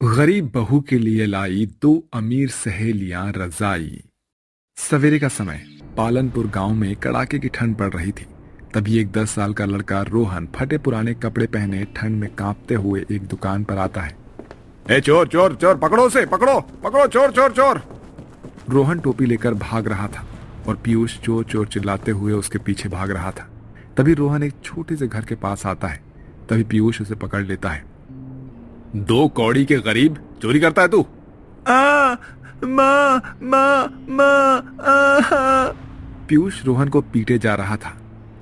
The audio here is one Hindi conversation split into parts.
गरीब बहू के लिए लाई दो अमीर सहेलियां रजाई। सवेरे का समय पालनपुर गांव में कड़ाके की ठंड पड़ रही थी। तभी एक 10 साल का लड़का रोहन फटे पुराने कपड़े पहने ठंड में कांपते हुए एक दुकान पर आता है। ए चोर चोर चोर, पकड़ो उसे, पकड़ो पकड़ो, चोर चोर चोर। रोहन टोपी लेकर भाग रहा था और पीयूष चोर चोर चिल्लाते हुए उसके पीछे भाग रहा था। तभी रोहन एक छोटे से घर के पास आता है। तभी पीयूष उसे पकड़ लेता है। दो कौड़ी के गरीब, चोरी करता है तू? पीयूष रोहन को पीटे जा रहा था।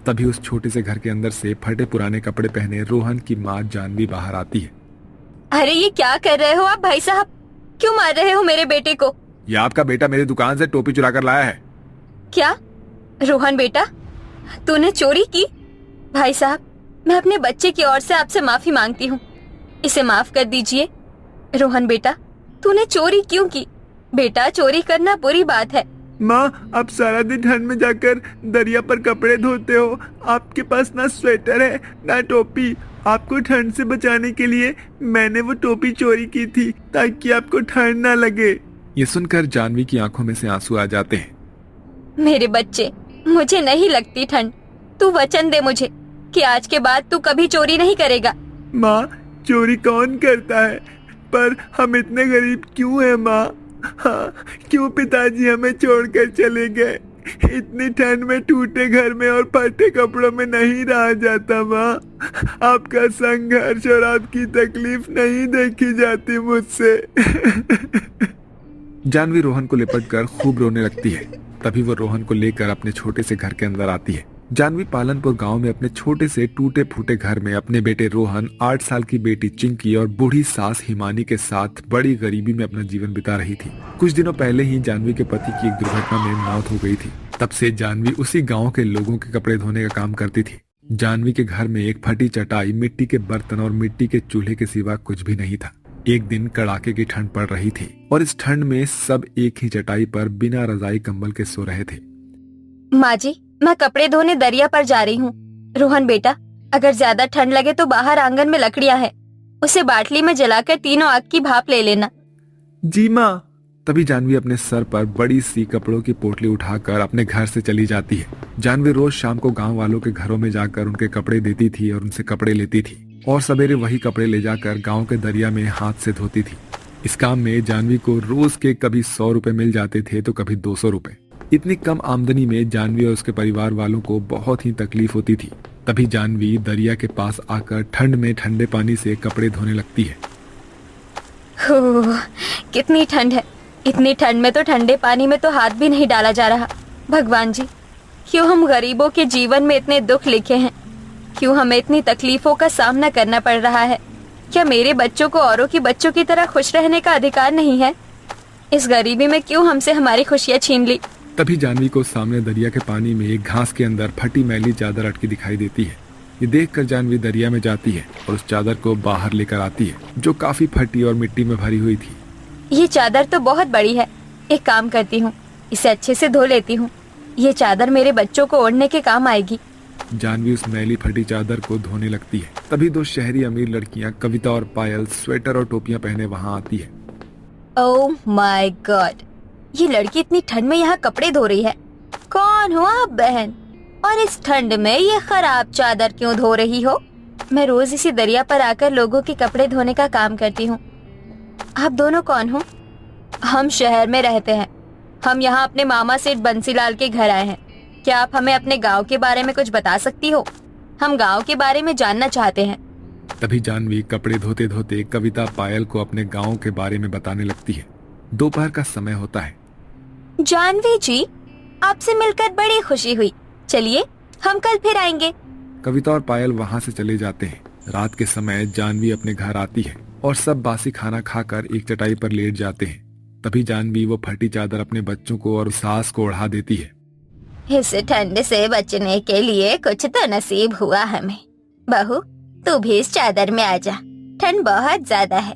तभी उस छोटे से घर के अंदर से फटे पुराने कपड़े पहने रोहन की माँ जानवी बाहर आती है। अरे ये क्या कर रहे हो आप भाई साहब? क्यों मार रहे हो मेरे बेटे को? ये आपका बेटा मेरी दुकान से टोपी चुरा कर लाया है। क्या? रोहन बेटा, तूने चोरी की? भाई साहब, मैं अपने बच्चे की ओर से आपसे माफी मांगती हूँ। इसे माफ कर दीजिए। रोहन बेटा, तूने चोरी क्यों की? बेटा, चोरी करना बुरी बात है। माँ, आप सारा दिन ठंड में जाकर दरिया पर कपड़े धोते हो। आपके पास ना स्वेटर है ना टोपी। आपको ठंड से बचाने के लिए मैंने वो टोपी चोरी की थी ताकि आपको ठंड ना लगे। ये सुनकर जानवी की आंखों में से आंसू आ जाते हैं। मेरे बच्चे, मुझे नहीं लगती ठंड। तू वचन दे मुझे कि आज के बाद तू कभी चोरी नहीं करेगा। माँ, चोरी कौन करता है, पर हम इतने गरीब क्यों हैं माँ? हाँ, क्यों पिताजी हमें छोड़कर चले गए? इतनी ठंड में टूटे घर में और फटे कपड़ों में नहीं रहा जाता माँ। आपका संघर्ष और आपकी तकलीफ नहीं देखी जाती मुझसे। जानवी रोहन को लिपटकर खूब रोने लगती है। तभी वो रोहन को लेकर अपने छोटे से घर के अंदर आती है। जानवी पालनपुर गांव में अपने छोटे से टूटे फूटे घर में अपने बेटे रोहन, 8 साल की बेटी चिंकी और बूढ़ी सास हिमानी के साथ बड़ी गरीबी में अपना जीवन बिता रही थी। कुछ दिनों पहले ही जानवी के पति की एक दुर्घटना में मौत हो गई थी। तब से जानवी उसी गांव के लोगों के कपड़े धोने का काम करती थी। जानवी के घर में एक फटी चटाई, मिट्टी के बर्तन और मिट्टी के चूल्हे के सिवा कुछ भी नहीं था। एक दिन कड़ाके की ठंड पड़ रही थी और इस ठंड में सब एक ही चटाई पर बिना रजाई कंबल के सो रहे थे। माँ जी, मैं कपड़े धोने दरिया पर जा रही हूँ। रोहन बेटा, अगर ज्यादा ठंड लगे तो बाहर आंगन में लकड़ियाँ हैं, उसे बाटली में जलाकर तीनों आग की भाप ले लेना। जी माँ। तभी जानवी अपने सर पर बड़ी सी कपड़ों की पोटली उठाकर अपने घर से चली जाती है। जानवी रोज शाम को गांव वालों के घरों में जाकर उनके कपड़े देती थी और उनसे कपड़े लेती थी और सवेरे वही कपड़े ले जाकर गांव के दरिया में हाथ से धोती थी। इस काम में जानवी को रोज के कभी 100 रुपए मिल जाते थे तो कभी 200 रुपए। इतनी कम आमदनी में जानवी और उसके परिवार वालों को बहुत ही तकलीफ होती थी। तभी जानवी दरिया के पास आकर ठंड में ठंडे पानी से कपड़े धोने लगती है। कितनी ठंड है! इतनी ठंड में तो ठंडे पानी में तो हाथ भी नहीं डाला जा रहा। भगवान जी, क्यों हम गरीबों के जीवन में इतने दुख लिखे हैं? क्यों हमें इतनी तकलीफों का सामना करना पड़ रहा है? क्या मेरे बच्चों को औरों की बच्चों की तरह खुश रहने का अधिकार नहीं है? इस गरीबी में क्यों हमसे हमारी खुशियाँ छीन ली? तभी जानवी को सामने दरिया के पानी में एक घास के अंदर फटी मैली चादर अटकी दिखाई देती है। ये देखकर जानवी दरिया में जाती है और उस चादर को बाहर लेकर आती है, जो काफी फटी और मिट्टी में भरी हुई थी। ये चादर तो बहुत बड़ी है। एक काम करती हूँ, इसे अच्छे से धो लेती हूँ। ये चादर मेरे बच्चों को ओढ़ने के काम आएगी। जानवी उस मैली फटी चादर को धोने लगती है। तभी 2 शहरी अमीर लड़कियां कविता और पायल स्वेटर और टोपियां पहने वहां आती है। ओह माय गॉड, ये लड़की इतनी ठंड में यहाँ कपड़े धो रही है। कौन हो आप बहन? और इस ठंड में ये खराब चादर क्यों धो रही हो? मैं रोज इसी दरिया पर आकर लोगों के कपड़े धोने का काम करती हूँ। आप दोनों कौन हो? हम शहर में रहते हैं। हम यहाँ अपने मामा सेठ बंसीलाल के घर आए हैं। क्या आप हमें अपने गांव के बारे में कुछ बता सकती हो? हम गांव के बारे में जानना चाहते हैं। तभी जानवी कपड़े धोते धोते कविता पायल को अपने गांव के बारे में बताने लगती है। दोपहर का समय होता है। जानवी जी, आपसे मिलकर बड़ी खुशी हुई। चलिए, हम कल फिर आएंगे। कविता और पायल वहां से चले जाते हैं। रात के समय जानवी अपने घर आती है और सब बासी खाना खाकर एक चटाई पर लेट जाते हैं। तभी जानवी वो फटी चादर अपने बच्चों को और सास को ओढ़ा देती है। इस ठंड से बचने के लिए कुछ तो नसीब हुआ हमें। बहू, तू भी इस चादर में आ जा, ठंड बहुत ज्यादा है।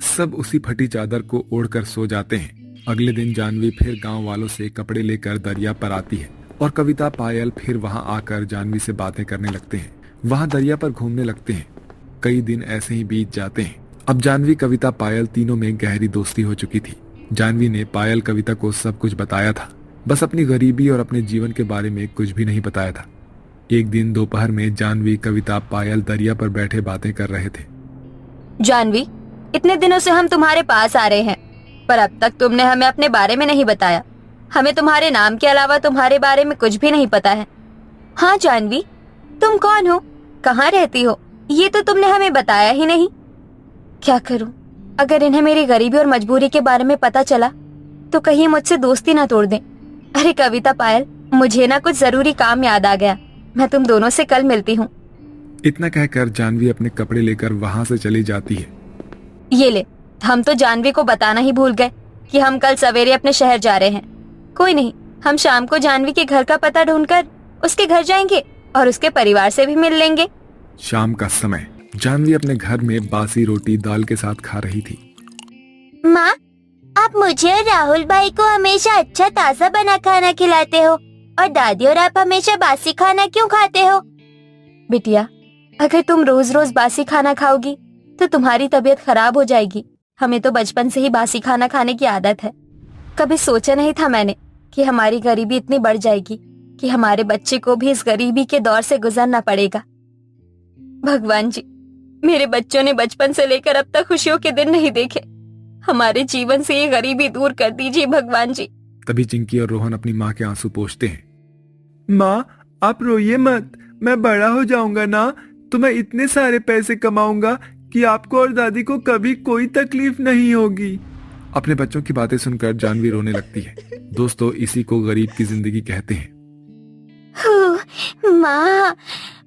सब उसी फटी चादर को ओढ़कर सो जाते हैं। अगले दिन जानवी फिर गांव वालों से कपड़े लेकर दरिया पर आती है और कविता पायल फिर वहां आकर जानवी से बातें करने लगते हैं। वहां दरिया पर घूमने लगते हैं। कई दिन ऐसे ही बीत जाते हैं। अब जानवी, कविता, पायल तीनों में गहरी दोस्ती हो चुकी थी। जानवी ने पायल, कविता को सब कुछ बताया था, बस अपनी गरीबी और अपने जीवन के बारे में कुछ भी नहीं बताया था। एक दिन दोपहर में जानवी, कविता, पायल दरिया पर बैठे बातें कर रहे थे। जानवी, इतने दिनों से हम तुम्हारे पास आ रहे हैं, पर अब तक तुमने हमें अपने बारे में नहीं बताया। हमें तुम्हारे नाम के अलावा तुम्हारे बारे में कुछ भी नहीं पता है। हाँ जानवी, तुम कौन हो, कहाँ रहती हो, ये तो तुमने हमें बताया ही नहीं। क्या करूं, अगर इन्हें मेरी गरीबी और मजबूरी के बारे में पता चला तो कहीं मुझसे दोस्ती ना तोड़ दें। अरे कविता, पायल, मुझे ना कुछ जरूरी काम याद आ गया, मैं तुम दोनों से कल मिलती हूँ। इतना कहकर जानवी अपने कपड़े लेकर वहां से चली जाती है। ये ले, हम तो जानवी को बताना ही भूल गए कि हम कल सवेरे अपने शहर जा रहे हैं। कोई नहीं, हम शाम को जानवी के घर का पता ढूंढकर उसके घर जाएंगे और उसके परिवार से भी मिल लेंगे। शाम का समय जानवी अपने घर में बासी रोटी दाल के साथ खा रही थी। माँ, आप मुझे और राहुल भाई को हमेशा अच्छा ताज़ा बना खाना खिलाते हो और दादी और आप हमेशा बासी खाना क्यों खाते हो? बिटिया, अगर तुम रोज रोज बासी खाना खाओगी तो तुम्हारी तबीयत खराब हो जाएगी। हमें तो बचपन से ही बासी खाना खाने की आदत है। कभी सोचा नहीं था मैंने कि हमारी गरीबी इतनी बढ़ जाएगी कि हमारे बच्चे को भी इस गरीबी के दौर से गुजरना पड़ेगा। भगवान जी, मेरे बच्चों ने बचपन से लेकर अब तक खुशियों के दिन नहीं देखे। हमारे जीवन से ये गरीबी दूर कर दीजिए भगवान जी। तभी चिंकी और रोहन अपनी माँ के आंसू पोंछते हैं। माँ, आप रोइए मत, मैं बड़ा हो जाऊंगा ना तो मैं इतने सारे पैसे कमाऊंगा कि आपको और दादी को कभी कोई तकलीफ नहीं होगी। अपने बच्चों की बातें सुनकर जानवी रोने लगती है। दोस्तों, इसी को गरीब की जिंदगी कहते हैं। माँ,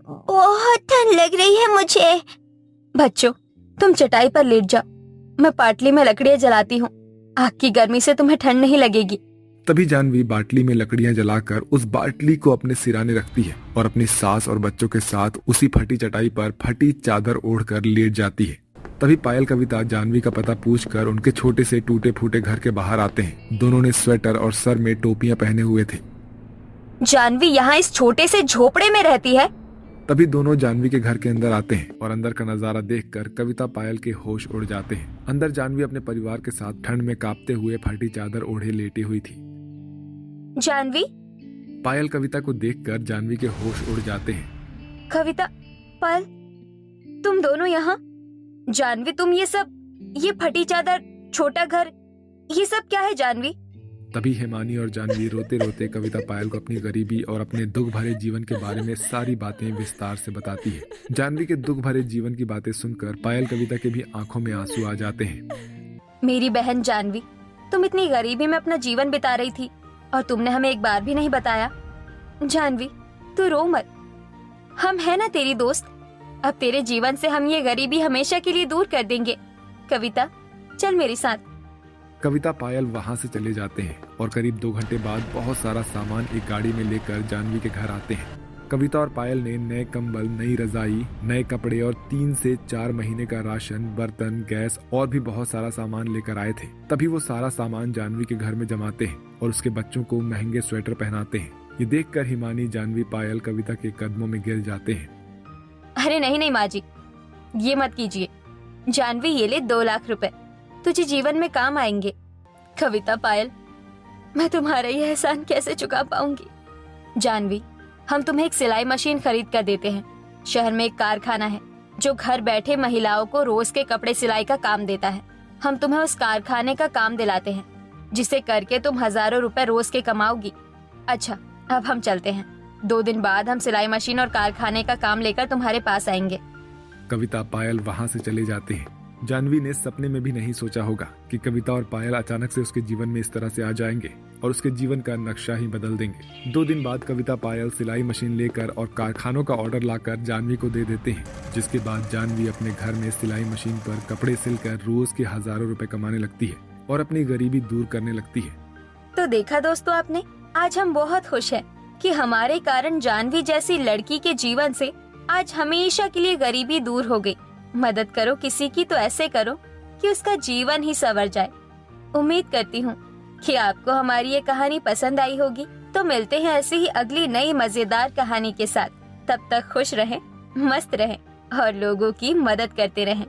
बहुत ठंड लग रही है मुझे। बच्चों, तुम चटाई पर लेट जाओ, मैं पाटली में लकड़ियाँ जलाती हूँ। आग की गर्मी से तुम्हें ठंड नहीं लगेगी। तभी जानवी बाटली में लकड़ियां जलाकर उस बाटली को अपने सिराने रखती है और अपनी सास और बच्चों के साथ उसी फटी चटाई पर फटी चादर ओढ़कर लेट जाती है। तभी पायल, कविता जानवी का पता पूछकर उनके छोटे से टूटे फूटे घर के बाहर आते हैं। दोनों ने स्वेटर और सर में टोपियां पहने हुए थे। जानवी यहाँ इस छोटे से झोपड़े में रहती है? तभी दोनों जानवी के घर के अंदर आते हैं और अंदर का नजारा देखकर कविता, पायल के होश उड़ जाते हैं। अंदर जानवी अपने परिवार के साथ ठंड में कांपते हुए फटी चादर ओढ़े लेटी हुई थी। जानवी, पायल, कविता को देखकर जानवी के होश उड़ जाते हैं। कविता, पायल, तुम दोनों यहाँ? जानवी, तुम ये फटी चादर, छोटा घर, ये सब क्या है जानवी? तभी हिमानी और जानवी रोते रोते कविता, पायल को अपनी गरीबी और अपने दुख भरे जीवन के बारे में सारी बातें विस्तार से बताती है। जानवी के दुख भरे जीवन की बातें सुनकर पायल, कविता के भी आंखों में आंसू आ जाते हैं। मेरी बहन जानवी, तुम इतनी गरीबी में अपना जीवन बिता रही थी और तुमने हमें एक बार भी नहीं बताया। जानवी, तू रो मत, हम है ना तेरी दोस्त। अब तेरे जीवन से हम ये गरीबी हमेशा के लिए दूर कर देंगे। कविता, चल मेरे साथ। कविता, पायल वहां से चले जाते हैं और करीब 2 घंटे बाद बहुत सारा सामान एक गाड़ी में लेकर जानवी के घर आते हैं। कविता और पायल ने नए कंबल, नई रजाई, नए कपड़े और 3 से 4 महीने का राशन, बर्तन, गैस और भी बहुत सारा सामान लेकर आए थे। तभी वो सारा सामान जानवी के घर में जमाते हैं और उसके बच्चों को महंगे स्वेटर पहनाते हैं। ये देखकर हिमानी, जानवी, पायल, कविता के कदमों में गिर जाते हैं। अरे नहीं नहीं माँ जी, ये मत कीजिए। जानवी, ये ले 2 लाख रुपए, तुझे जीवन में काम आएंगे। कविता, पायल, मैं तुम्हारा ये एहसान कैसे चुका पाऊंगी। जानवी, हम तुम्हें एक सिलाई मशीन खरीद कर देते हैं। शहर में एक कारखाना है जो घर बैठे महिलाओं को रोज के कपड़े सिलाई का काम देता है। हम तुम्हें उस कारखाने का काम दिलाते हैं जिसे करके तुम हजारों रुपए रोज के कमाओगी। अच्छा, अब हम चलते हैं। 2 दिन बाद हम सिलाई मशीन और कारखाने का काम लेकर तुम्हारे पास आएंगे। कविता, पायल वहां से चले जाते हैं। जानवी ने सपने में भी नहीं सोचा होगा कि कविता और पायल अचानक से उसके जीवन में इस तरह से आ जाएंगे और उसके जीवन का नक्शा ही बदल देंगे। 2 दिन बाद कविता, पायल सिलाई मशीन लेकर और कारखानों का ऑर्डर लाकर जानवी को दे देते हैं, जिसके बाद जानवी अपने घर में सिलाई मशीन पर कपड़े सिलकर रोज के हजारों रुपए कमाने लगती है और अपनी गरीबी दूर करने लगती है। तो देखा दोस्तों आपने, आज हम बहुत खुश हैं कि हमारे कारण जानवी जैसी लड़की के जीवन से आज हमेशा के लिए गरीबी दूर हो गई। मदद करो किसी की तो ऐसे करो कि उसका जीवन ही संवर जाए। उम्मीद करती हूँ कि आपको हमारी ये कहानी पसंद आई होगी। तो मिलते हैं ऐसी ही अगली नई मजेदार कहानी के साथ। तब तक खुश रहें, मस्त रहें और लोगों की मदद करते रहें।